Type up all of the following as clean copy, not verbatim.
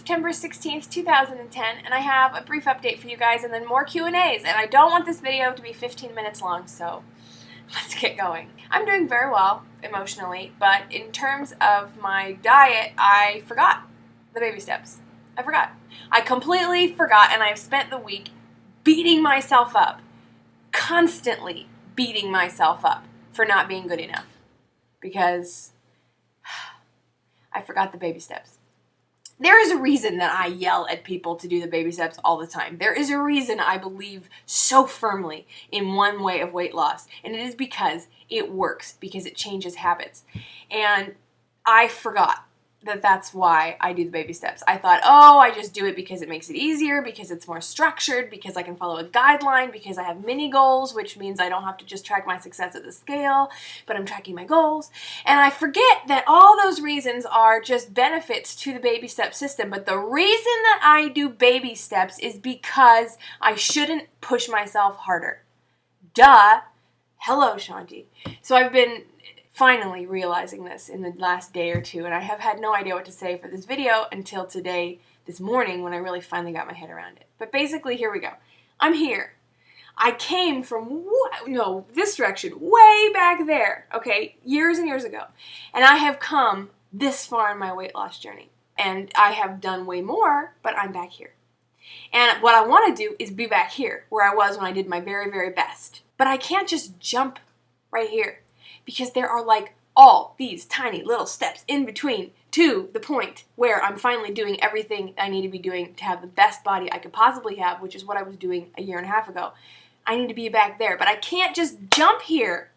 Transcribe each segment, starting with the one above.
September 16th, 2010, and I have a brief update for you guys and then more Q&As, and I don't want this video to be 15 minutes long, so let's get going. I'm doing very well emotionally, but in terms of my diet, I forgot the baby steps. I forgot. I completely forgot, and I've spent the week beating myself up, constantly beating myself up for not being good enough because I forgot the baby steps. There is a reason that I yell at people to do the baby steps all the time. There is a reason I believe so firmly in one way of weight loss, and it is because it works, because it changes habits. And I forgot that that's why I do the baby steps. I thought, oh, I just do it because it makes it easier, because it's more structured, because I can follow a guideline, because I have mini goals, which means I don't have to just track my success at the scale, but I'm tracking my goals. And I forget that all those reasons are just benefits to the baby step system. But the reason that I do baby steps is because I shouldn't push myself harder. Duh. Hello, Shanti. So I've been finally realizing this in the last day or two, and I have had no idea what to say for this video until today, this morning, when I really finally got my head around it. But basically, here we go. I'm here. I came from, this direction, way back there, okay, years and years ago. And I have come this far in my weight loss journey. And I have done way more, but I'm back here. And what I want to do is be back here, where I was when I did my very, very best. But I can't just jump right here, because there are like all these tiny little steps in between to the point where I'm finally doing everything I need to be doing to have the best body I could possibly have, which is what I was doing a year and a half ago. I need to be back there, but I can't just jump here.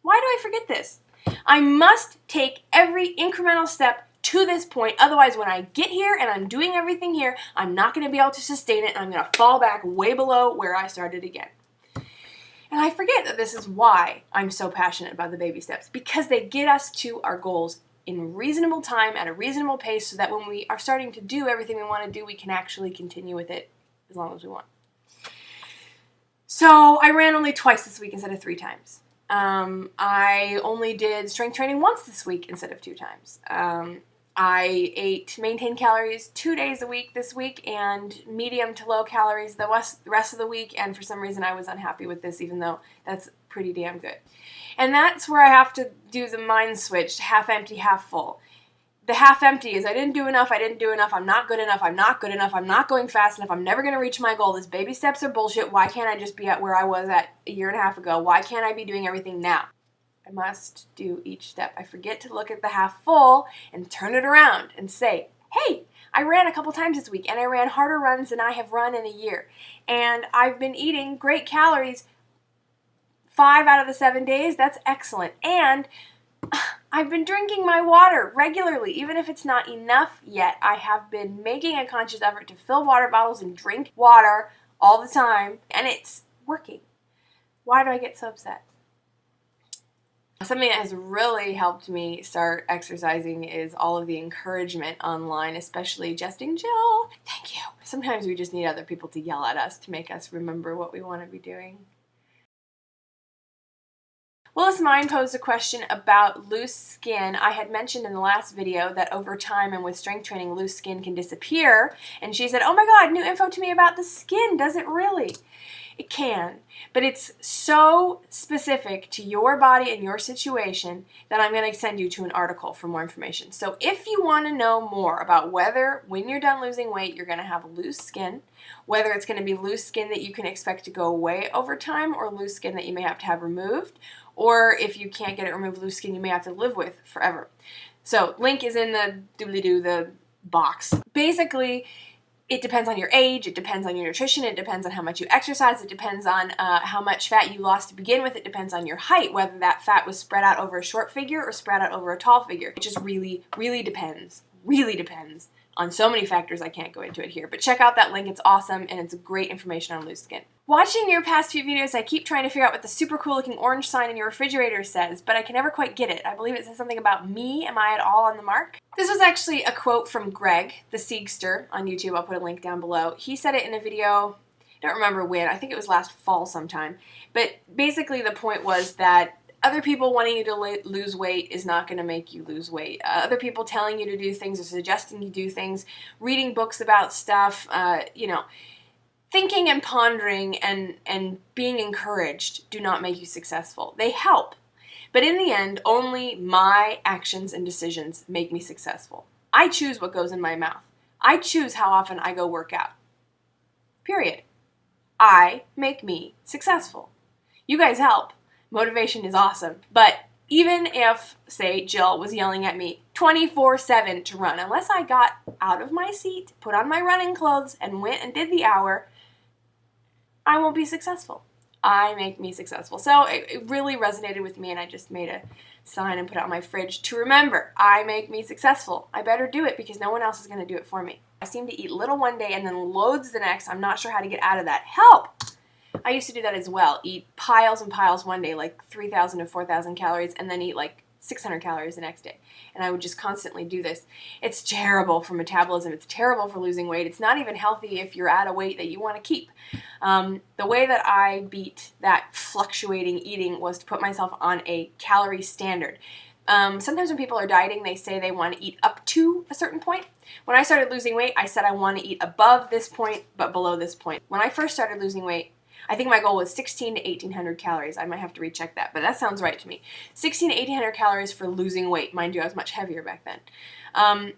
Why do I forget this? I must take every incremental step to this point, otherwise when I get here and I'm doing everything here, I'm not going to be able to sustain it, and I'm going to fall back way below where I started again. And I forget that this is why I'm so passionate about the baby steps, because they get us to our goals in reasonable time, at a reasonable pace, so that when we are starting to do everything we want to do, we can actually continue with it as long as we want. So I ran only twice this week instead of 3 times. I only did strength training once this week instead of 2 times. I ate maintained calories 2 days a week this week and medium to low calories the rest of the week, and for some reason I was unhappy with this, even though that's pretty damn good. And that's where I have to do the mind switch, half empty, half full. The half empty is I didn't do enough, I'm not good enough, I'm not going fast enough, I'm never going to reach my goal, this baby steps are bullshit, why can't I just be at where I was at a year and a half ago, why can't I be doing everything now? I must do each step. I forget to look at the half full and turn it around and say, hey, I ran a couple times this week and I ran harder runs than I have run in a year. And I've been eating great calories 5 out of the 7 days. That's excellent. And I've been drinking my water regularly, even if it's not enough yet. I have been making a conscious effort to fill water bottles and drink water all the time, and it's working. Why do I get so upset? Something that has really helped me start exercising is all of the encouragement online, especially Jesting Jill. Thank you. Sometimes we just need other people to yell at us to make us remember what we want to be doing. Willis Mine posed a question about loose skin. I had mentioned in the last video that over time and with strength training, loose skin can disappear. And she said, oh my God, new info to me about the skin. Does it really? It can, but it's so specific to your body and your situation that I'm going to send you to an article for more information. So if you want to know more about whether when you're done losing weight you're going to have loose skin, whether it's going to be loose skin that you can expect to go away over time or loose skin that you may have to have removed, or if you can't get it removed, loose skin you may have to live with forever. So link is in the box. Basically, it depends on your age, it depends on your nutrition, it depends on how much you exercise, it depends on how much fat you lost to begin with, it depends on your height, whether that fat was spread out over a short figure or spread out over a tall figure. It just really, really depends on so many factors. I can't go into it here, but check out that link, it's awesome and it's great information on loose skin. Watching your past few videos, I keep trying to figure out what the super cool looking orange sign in your refrigerator says, but I can never quite get it. I believe it says something about me. Am I at all on the mark? This was actually a quote from Greg, the Siegster, on YouTube. I'll put a link down below. He said it in a video, I don't remember when, I think it was last fall sometime, but basically the point was that Other people wanting you to lose weight is not going to make you lose weight. Other people telling you to do things or suggesting you do things, reading books about stuff, thinking and pondering and being encouraged do not make you successful. They help. But in the end, only my actions and decisions make me successful. I choose what goes in my mouth. I choose how often I go work out. Period. I make me successful. You guys help. Motivation is awesome. But even if, say, Jill was yelling at me 24/7 to run, unless I got out of my seat, put on my running clothes, and went and did the hour, I won't be successful. I make me successful. So it really resonated with me, and I just made a sign and put it on my fridge to remember, I make me successful. I better do it because no one else is going to do it for me. I seem to eat little one day and then loads the next. I'm not sure how to get out of that. Help! I used to do that as well. Eat piles and piles one day, like 3,000 to 4,000 calories, and then eat like 600 calories the next day. And I would just constantly do this. It's terrible for metabolism. It's terrible for losing weight. It's not even healthy if you're at a weight that you want to keep. The way that I beat that fluctuating eating was to put myself on a calorie standard. Sometimes when people are dieting, they say they want to eat up to a certain point. When I started losing weight, I said I want to eat above this point, but below this point. When I first started losing weight, I think my goal was 16 to 1,800 calories. I might have to recheck that, but that sounds right to me. 16 to 1,800 calories for losing weight. Mind you, I was much heavier back then.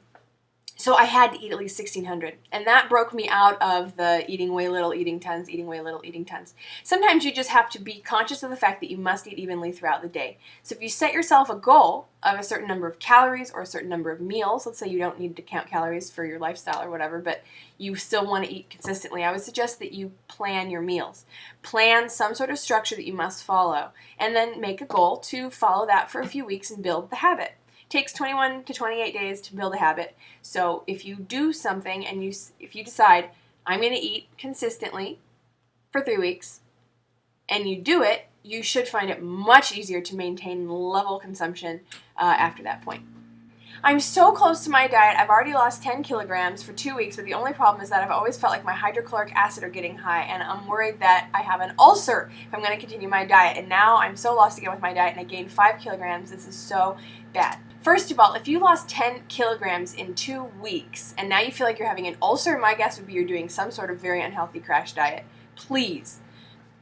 So I had to eat at least 1,600, and that broke me out of the eating way little, eating tons, eating way little, eating tons. Sometimes you just have to be conscious of the fact that you must eat evenly throughout the day. So if you set yourself a goal of a certain number of calories or a certain number of meals, let's say you don't need to count calories for your lifestyle or whatever, but you still want to eat consistently, I would suggest that you plan your meals. Plan some sort of structure that you must follow, and then make a goal to follow that for a few weeks and build the habit. Takes 21 to 28 days to build a habit. So if you do something and if you decide, I'm going to eat consistently for 3 weeks, and you do it, you should find it much easier to maintain level consumption after that point. I'm so close to my diet. I've already lost 10 kilograms for 2 weeks, but the only problem is that I've always felt like my hydrochloric acid are getting high, and I'm worried that I have an ulcer if I'm going to continue my diet. And now I'm so lost again with my diet, and I gained 5 kilograms. This is so bad. First of all, if you lost 10 kilograms in 2 weeks, and now you feel like you're having an ulcer, my guess would be you're doing some sort of very unhealthy crash diet. Please,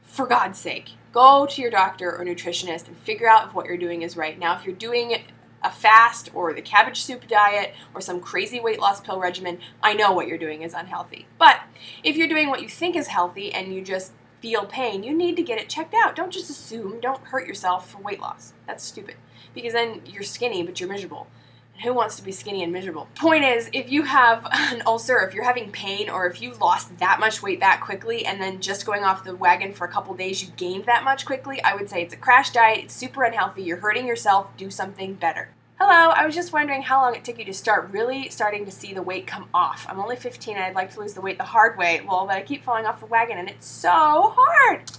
for God's sake, go to your doctor or nutritionist and figure out if what you're doing is right. Now, if you're doing a fast or the cabbage soup diet or some crazy weight loss pill regimen, I know what you're doing is unhealthy. But if you're doing what you think is healthy and you just feel pain, you need to get it checked out. Don't just assume. Don't hurt yourself for weight loss. That's stupid. Because then you're skinny, but you're miserable. And who wants to be skinny and miserable? Point is, if you have an ulcer, if you're having pain, or if you lost that much weight that quickly, and then just going off the wagon for a couple days, you gained that much quickly, I would say it's a crash diet, it's super unhealthy, you're hurting yourself, do something better. Hello, I was just wondering how long it took you to starting to see the weight come off. I'm only 15 and I'd like to lose the weight the hard way. Well, but I keep falling off the wagon and it's so hard.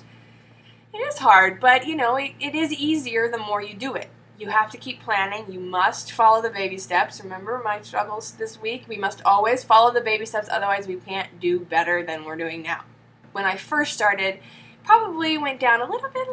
It is hard, but it is easier the more you do it. You have to keep planning. You must follow the baby steps. Remember my struggles this week? We must always follow the baby steps, otherwise we can't do better than we're doing now. When I first started, probably went down a little bit.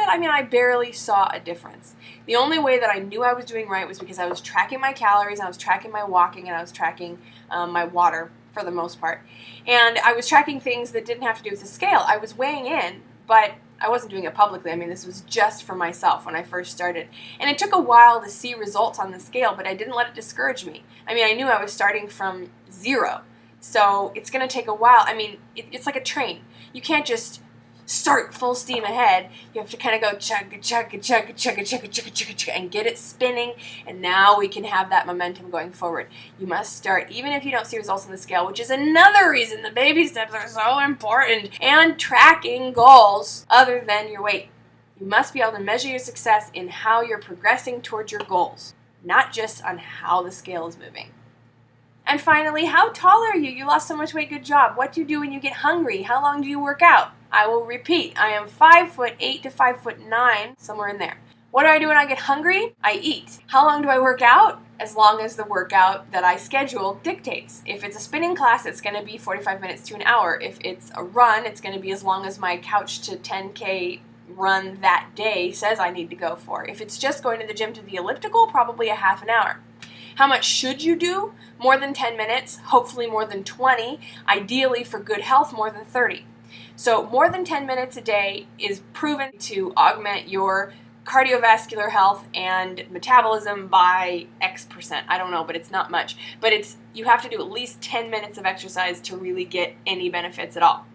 I mean, I barely saw a difference. The only way that I knew I was doing right was because I was tracking my calories, and I was tracking my walking, and I was tracking my water for the most part. And I was tracking things that didn't have to do with the scale. I was weighing in, but I wasn't doing it publicly. I mean, this was just for myself when I first started. And it took a while to see results on the scale, but I didn't let it discourage me. I mean, I knew I was starting from 0. So it's going to take a while. I mean, it's like a train. You can't just start full steam ahead. You have to kind of go chugga, chugga, chugga, chugga, chugga, chugga, chugga, chugga, and get it spinning, and now we can have that momentum going forward. You must start, even if you don't see results on the scale, which is another reason the baby steps are so important, and tracking goals other than your weight. You must be able to measure your success in how you're progressing towards your goals, not just on how the scale is moving. And finally, how tall are you? You lost so much weight, good job. What do you do when you get hungry? How long do you work out? I will repeat, I am 5'8" to 5'9", somewhere in there. What do I do when I get hungry? I eat. How long do I work out? As long as the workout that I schedule dictates. If it's a spinning class, it's going to be 45 minutes to an hour. If it's a run, it's going to be as long as my couch to 10K run that day says I need to go for. If it's just going to the gym to the elliptical, probably a half an hour. How much should you do? More than 10 minutes, hopefully more than 20, ideally for good health more than 30. So more than 10 minutes a day is proven to augment your cardiovascular health and metabolism by X%. I don't know, but it's not much. But you have to do at least 10 minutes of exercise to really get any benefits at all.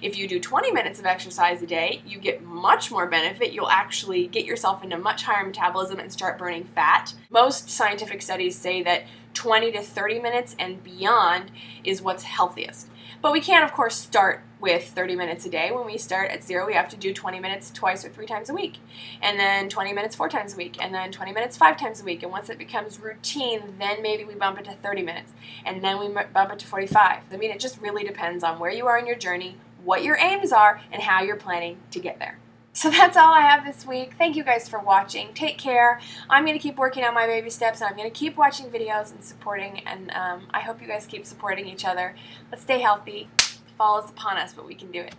If you do 20 minutes of exercise a day, you get much more benefit. You'll actually get yourself into much higher metabolism and start burning fat. Most scientific studies say that 20 to 30 minutes and beyond is what's healthiest. But we can't, of course, start with 30 minutes a day. When we start at 0, we have to do 20 minutes twice or 3 times a week, and then 20 minutes 4 times a week, and then 20 minutes 5 times a week. And once it becomes routine, then maybe we bump it to 30 minutes, and then we bump it to 45. I mean, it just really depends on where you are in your journey, what your aims are, and how you're planning to get there. So that's all I have this week. Thank you guys for watching. Take care. I'm going to keep working on my baby steps, and I'm going to keep watching videos and supporting, and I hope you guys keep supporting each other. Let's stay healthy. Fall is upon us, but we can do it.